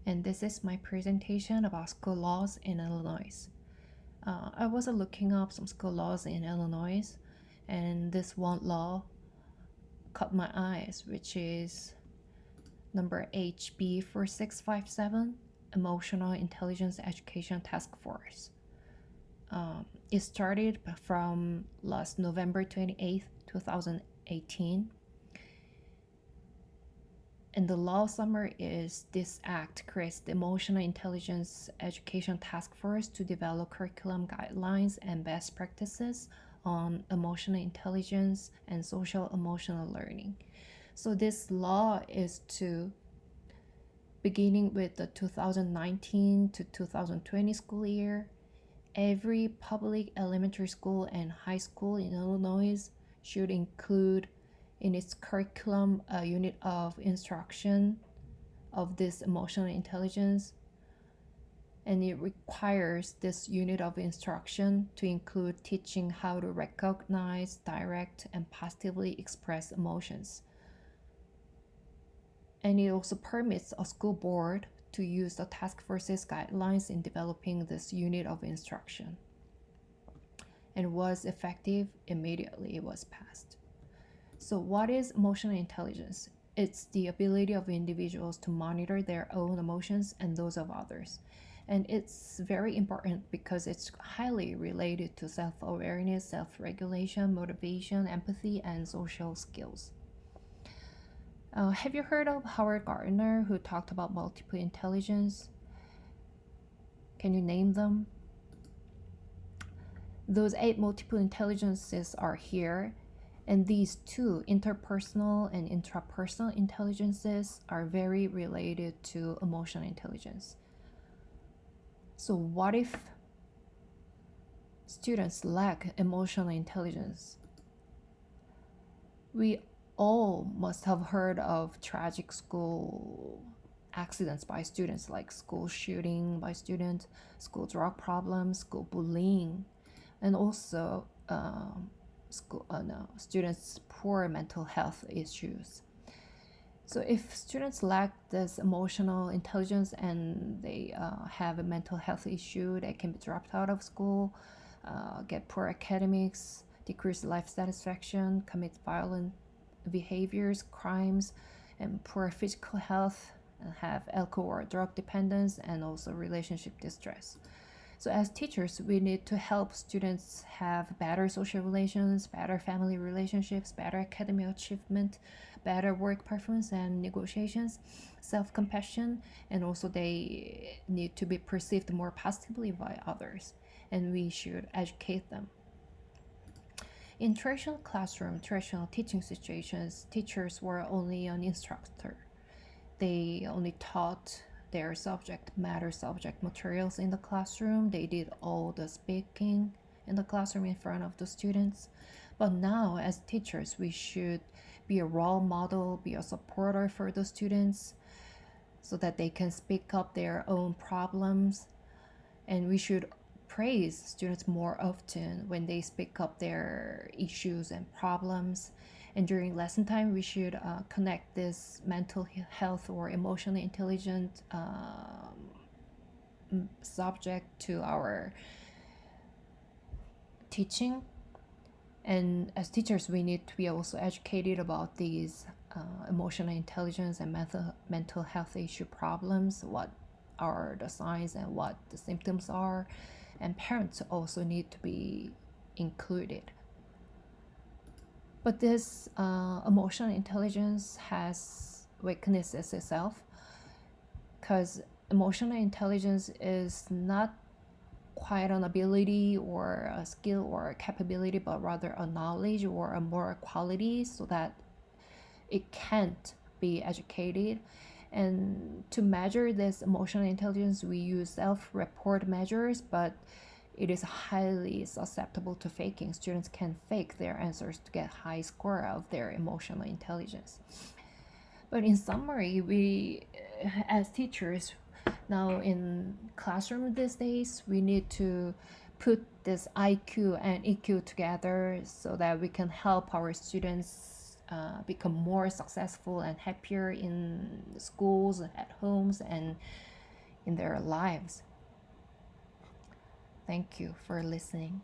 and this is my presentation about school laws in Illinois. I was looking up some school laws in Illinois, and this one law caught my eyes, which is number HB 4657, Emotional Intelligence Education Task Force. It started from last November 28th, 2018. And the law summary is this act creates the Emotional Intelligence Education Task Force to develop curriculum guidelines and best practices on emotional intelligence and social emotional learning. So this law is to beginning with the 2019 to 2020 school year, every public elementary school and high school in Illinois should include in its curriculum a unit of instruction of this emotional intelligence, and it requires this unit of instruction to include teaching how to recognize, direct, and positively express emotions. And it also permits a school board to use the task force's guidelines in developing this unit of instruction, and was effective immediately it was passed. So what is emotional intelligence? It's the ability of individuals to monitor their own emotions and those of others. And it's very important because it's highly related to self-awareness, self-regulation, motivation, empathy, and social skills. Have you heard of Howard Gardner, who talked about multiple intelligence? Can you name them? Those 8 multiple intelligences are here. And these two, interpersonal and intrapersonal intelligences, are very related to emotional intelligence. So what if students lack emotional intelligence? We all must have heard of tragic school accidents by students, like school shooting by students, school drug problems, school bullying, and also students' poor mental health issues. So if students lack this emotional intelligence and they have a mental health issue, they can be dropped out of school, get poor academics, decrease life satisfaction, commit violent behaviors, crimes, and poor physical health, and have alcohol or drug dependence, and also relationship distress. So as teachers, we need to help students have better social relations, better family relationships, better academic achievement, better work performance and negotiations, self-compassion, and also they need to be perceived more positively by others, and we should educate them. In traditional classroom, traditional teaching situations, teachers were only an instructor. They only taught their subject matter, subject materials in the classroom. They did all the speaking in the classroom in front of the students. But now, as teachers, we should be a role model, be a supporter for the students so that they can speak up their own problems. And we should praise students more often when they speak up their issues and problems. And during lesson time, we should connect this mental health or emotionally intelligent subject to our teaching. And as teachers, we need to be also educated about these emotional intelligence and mental health issue problems, what are the signs and what the symptoms are. And parents also need to be included. But this emotional intelligence has weaknesses itself, because emotional intelligence is not quite an ability or a skill or a capability, but rather a knowledge or a moral quality, so that it can't be educated. And to measure this emotional intelligence, we use self-report measures, but it is highly susceptible to faking. Students can fake their answers to get high score of their emotional intelligence. But in summary, we as teachers now in classroom these days, we need to put this IQ and EQ together so that we can help our students become more successful and happier in schools, at homes, and in their lives. Thank you for listening.